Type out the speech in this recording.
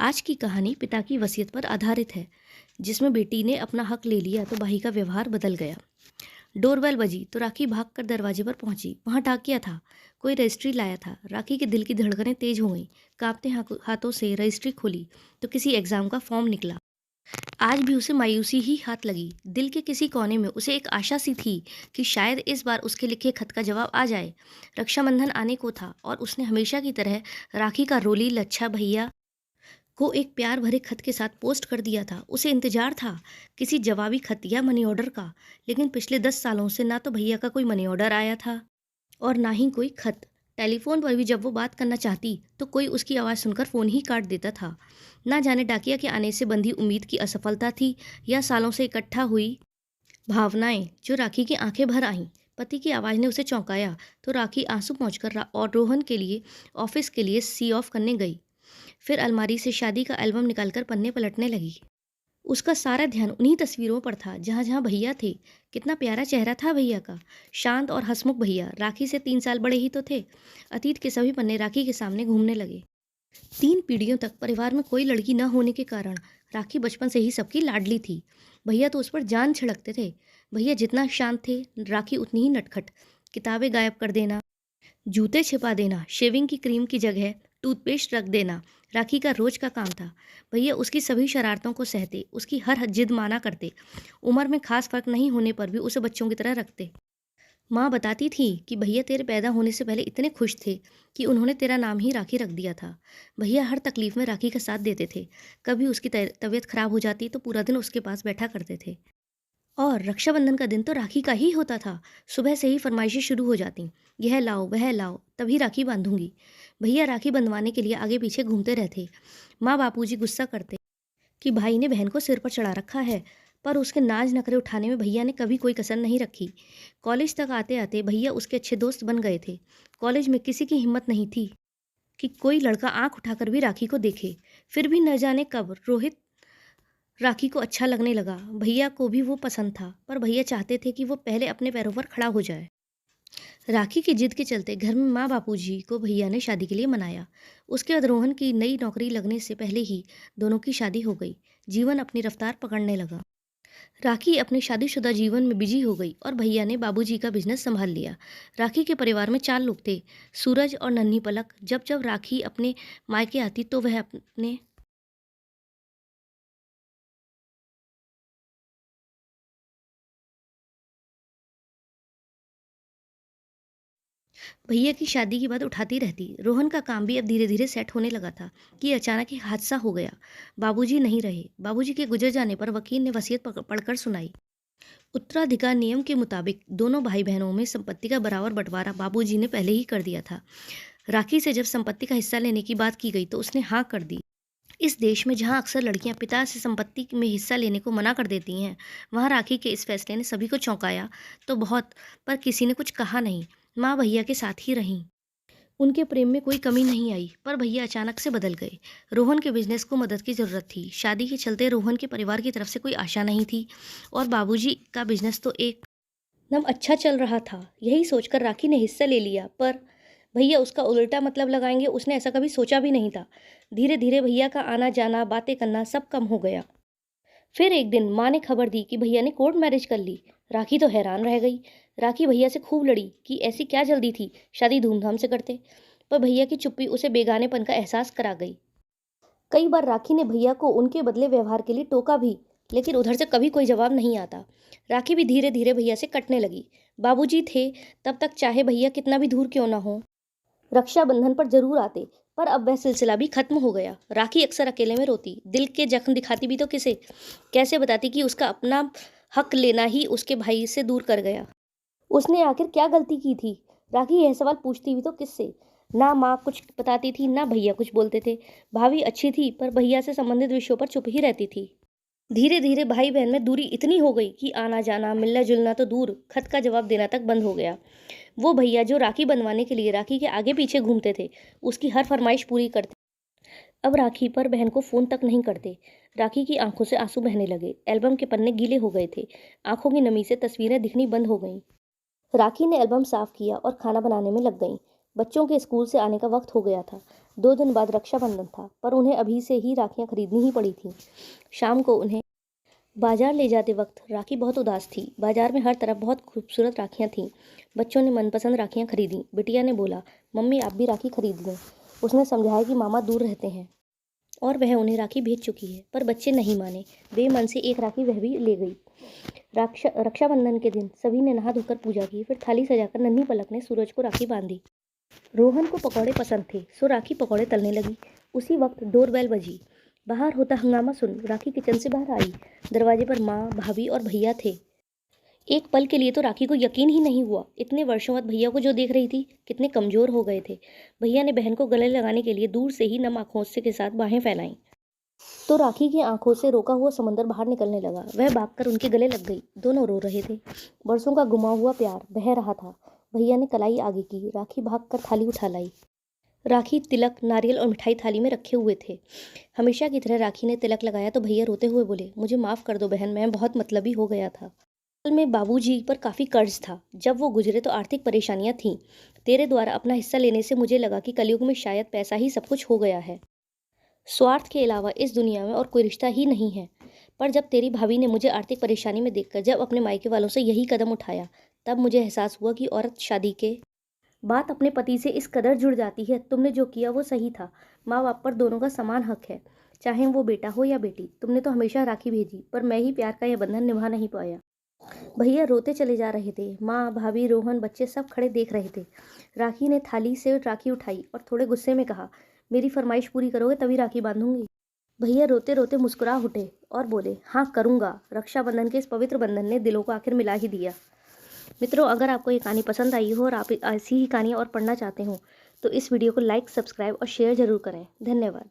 आज की कहानी पिता की वसीयत पर आधारित है, जिसमें बेटी ने अपना हक ले लिया तो भाई का व्यवहार बदल गया। डोरबेल बजी तो राखी भागकर दरवाजे पर पहुंची। वहां डाकिया था। कोई रजिस्ट्री लाया था। राखी के दिल की धड़कनें तेज हो गईं। कांपते हाथों से रजिस्ट्री खोली तो किसी एग्जाम का फॉर्म निकला। आज भी उसे मायूसी ही हाथ लगी। दिल के किसी कोने में उसे एक आशा सी थी कि शायद इस बार उसके लिखे खत का जवाब आ जाए। रक्षाबंधन आने को था और उसने हमेशा की तरह राखी का रोली लच्छा भैया को एक प्यार भरे खत के साथ पोस्ट कर दिया था। उसे इंतजार था किसी जवाबी खत या मनी ऑर्डर का, लेकिन पिछले 10 सालों से ना तो भैया का कोई मनी ऑर्डर आया था और ना ही कोई खत। टेलीफोन पर भी जब वो बात करना चाहती तो कोई उसकी आवाज़ सुनकर फ़ोन ही काट देता था। ना जाने डाकिया के आने से बंधी उम्मीद की असफलता थी या सालों से इकट्ठा हुई भावनाएं जो राखी की आंखें भर आईं। पति की आवाज़ ने उसे चौंकाया तो राखी आंसू पहुँचकर और रोहन के लिए ऑफिस के लिए सी ऑफ करने गई। फिर अलमारी से शादी का एल्बम निकालकर पन्ने पलटने लगी। उसका सारा ध्यान उन्हीं तस्वीरों पर था जहाँ जहाँ भैया थे। कितना प्यारा चेहरा था भैया का। शांत और हंसमुख भैया। राखी से 3 साल बड़े ही तो थे। अतीत के सभी पन्ने राखी के सामने घूमने लगे। 3 पीढ़ियों तक परिवार में कोई लड़की न होने के कारण राखी बचपन से ही सबकी लाडली थी। भैया तो उस पर जान छिड़कते थे। भैया जितना शांत थे, राखी उतनी ही नटखट। किताबें गायब कर देना, जूते छिपा देना, शेविंग की क्रीम की जगह टूथपेस्ट रख देना राखी का रोज का काम था। भैया उसकी सभी शरारतों को सहते, उसकी हर जिद माना करते। उम्र में खास फर्क नहीं होने पर भी उसे बच्चों की तरह रखते। माँ बताती थी कि भैया तेरे पैदा होने से पहले इतने खुश थे कि उन्होंने तेरा नाम ही राखी रख दिया था। भैया हर तकलीफ में राखी का साथ देते थे। कभी उसकी तबीयत खराब हो जाती तो पूरा दिन उसके पास बैठा करते थे। और रक्षाबंधन का दिन तो राखी का ही होता था। सुबह से ही फरमाइशें शुरू हो जाती। यह लाओ, वह लाओ, तभी राखी बांधूंगी। भैया राखी बंधवाने के लिए आगे पीछे घूमते रहते। माँ बापूजी गुस्सा करते कि भाई ने बहन को सिर पर चढ़ा रखा है, पर उसके नाज नखरे उठाने में भैया ने कभी कोई कसर नहीं रखी। कॉलेज तक आते आते भैया उसके अच्छे दोस्त बन गए थे। कॉलेज में किसी की हिम्मत नहीं थी कि कोई लड़का आंख उठाकर भी राखी को देखे। फिर भी न जाने कब रोहित राखी को अच्छा लगने लगा। भैया को भी वो पसंद था, पर भैया चाहते थे कि वो पहले अपने पैरों पर खड़ा हो जाए। राखी की जिद के चलते घर में माँ बापूजी को भैया ने शादी के लिए मनाया। उसके बाद रोहन की नई नौकरी लगने से पहले ही दोनों की शादी हो गई। जीवन अपनी रफ्तार पकड़ने लगा। राखी अपने शादीशुदा जीवन में बिजी हो गई और भैया ने बाबूजी का बिजनेस संभाल लिया। राखी के परिवार में 4 लोग थे, सूरज और नन्ही पलक। जब जब राखी अपने मायके आती तो वह अपने भैया की शादी की बात उठाती रहती। रोहन का काम भी अब धीरे धीरे सेट होने लगा था कि अचानक एक हादसा हो गया। बाबूजी नहीं रहे। बाबूजी के गुजर जाने पर वकील ने वसीयत पढ़कर सुनाई। उत्तराधिकार नियम के मुताबिक दोनों भाई बहनों में संपत्ति का बराबर बंटवारा बाबूजी ने पहले ही कर दिया था। राखी से जब संपत्ति का हिस्सा लेने की बात की गई तो उसने हाँ कर दी। इस देश में जहाँ अक्सर लड़कियां पिता से संपत्ति में हिस्सा लेने को मना कर देती हैं, वहाँ राखी के इस फैसले ने सभी को चौंकाया तो बहुत, पर किसी ने कुछ कहा नहीं। माँ भैया के साथ ही रहीं। उनके प्रेम में कोई कमी नहीं आई, पर भैया अचानक से बदल गए। रोहन के बिजनेस को मदद की ज़रूरत थी। शादी के चलते रोहन के परिवार की तरफ से कोई आशा नहीं थी और बाबूजी का बिजनेस तो एक दम अच्छा चल रहा था। यही सोचकर राखी ने हिस्सा ले लिया, पर भैया उसका उल्टा मतलब लगाएंगे उसने ऐसा कभी सोचा भी नहीं था। धीरे धीरे भैया का आना जाना, बातें करना सब कम हो गया। फिर एक दिन माँ ने खबर दी कि भैया ने कोर्ट मैरिज कर ली। राखी तो हैरान रह गई। राखी भैया से खूब लड़ी कि ऐसी क्या जल्दी थी, शादी धूमधाम से करते। पर भैया की चुप्पी उसे बेगानेपन का एहसास करा गई। कई बार राखी ने भैया को उनके बदले व्यवहार के लिए टोका भी, लेकिन उधर से कभी कोई जवाब नहीं आता। राखी भी धीरे धीरे भैया से कटने लगी। बाबूजी थे तब तक, चाहे भैया कितना भी दूर क्यों ना हो, रक्षाबंधन पर जरूर आते। पर अब वह सिलसिला भी खत्म हो गया। राखी अक्सर अकेले में रोती, दिल के जख्म दिखाती भी तो किसे, कैसे बताती कि उसका अपना हक लेना ही उसके भाई से दूर कर गया। उसने आखिर क्या गलती की थी? राखी यह सवाल पूछती भी तो किससे। ना माँ कुछ बताती थी, ना भैया कुछ बोलते थे। भाभी अच्छी थी, पर भैया से संबंधित विषयों पर चुप ही रहती थी। धीरे धीरे भाई बहन में दूरी इतनी हो गई कि आना जाना, मिलना जुलना तो दूर, खत का जवाब देना तक बंद हो गया। वो भैया जो राखी बनवाने के लिए राखी के आगे पीछे घूमते थे, उसकी हर फरमाइश पूरी करते, अब राखी पर बहन को फोन तक नहीं करते। राखी की आंखों से आंसू बहने लगे। एल्बम के पन्ने गीले हो गए थे। आंखों की नमी से तस्वीरें दिखनी बंद हो गईं। राखी ने एल्बम साफ किया और खाना बनाने में लग गई। बच्चों के स्कूल से आने का वक्त हो गया था। 2 दिन बाद रक्षाबंधन था, पर उन्हें अभी से ही राखियां खरीदनी ही पड़ी थीं। शाम को उन्हें बाजार ले जाते वक्त राखी बहुत उदास थी। बाजार में हर तरफ बहुत खूबसूरत राखियां थीं। बच्चों ने मनपसंद राखियां खरीदी। बिटिया ने बोला, मम्मी आप भी राखी खरीद लें। उसने समझाया कि मामा दूर रहते हैं और वह उन्हें राखी भेज चुकी है, पर बच्चे नहीं माने। बेमन से एक राखी वह भी ले गई। रक्षाबंधन के दिन सभी ने नहा धोकर पूजा की, फिर थाली सजाकर नन्ही पलक ने सूरज को राखी बांधी। रोहन को पकौड़े पसंद थे, सो राखी पकौड़े तलने लगी। उसी वक्त डोरबेल बजी। बाहर होता हंगामा सुन राखी किचन से बाहर आई। दरवाजे पर माँ, भाभी और भैया थे। एक पल के लिए तो राखी को यकीन ही नहीं हुआ। इतने वर्षों बाद भैया को जो देख रही थी, कितने कमजोर हो गए थे। भैया ने बहन को गले लगाने के लिए दूर से ही नम आंखों के साथ बाहें फैलाईं, तो राखी की आंखों से रोका हुआ समंदर बाहर निकलने लगा। वह भागकर उनके गले लग गई। दोनों रो रहे थे। बरसों का गुमा हुआ प्यार बह रहा था। भैया ने कलाई आगे की। राखी भागकर थाली उठा लाई। राखी, तिलक, नारियल और मिठाई थाली में रखे हुए थे। हमेशा की तरह राखी ने तिलक लगाया तो भैया रोते हुए बोले, मुझे माफ़ कर दो बहन, मैं बहुत मतलबी हो गया था। असल में बाबूजी पर काफ़ी कर्ज था। जब वो गुजरे तो आर्थिक परेशानियां थीं। तेरे द्वारा अपना हिस्सा लेने से मुझे लगा कि कलयुग में शायद पैसा ही सब कुछ हो गया है। स्वार्थ के अलावा इस दुनिया में और कोई रिश्ता ही नहीं है। पर जब तेरी भाभी ने मुझे आर्थिक परेशानी में देखकर जब अपने मायके वालों से यही कदम उठाया, तब मुझे एहसास हुआ कि औरत शादी के बात अपने पति से इस कदर जुड़ जाती है। तुमने जो किया वो सही था। माँ बाप पर दोनों का समान हक है, चाहे वो बेटा हो या बेटी। तुमने तो हमेशा राखी भेजी, पर मैं ही प्यार का यह बंधन निभा नहीं पाया। भैया रोते चले जा रहे थे। माँ, भाभी, रोहन, बच्चे सब खड़े देख रहे थे। राखी ने थाली से राखी उठाई और थोड़े गुस्से में कहा, मेरी फरमाइश पूरी करोगे तभी राखी बांधूंगी। भैया रोते रोते मुस्कुरा उठे और बोले, हाँ करूँगा। रक्षाबंधन के इस पवित्र बंधन ने दिलों को आखिर मिला ही दिया। मित्रों, अगर आपको ये कहानी पसंद आई हो और आप ऐसी ही कहानियाँ और पढ़ना चाहते हो तो इस वीडियो को लाइक, सब्सक्राइब और शेयर ज़रूर करें। धन्यवाद।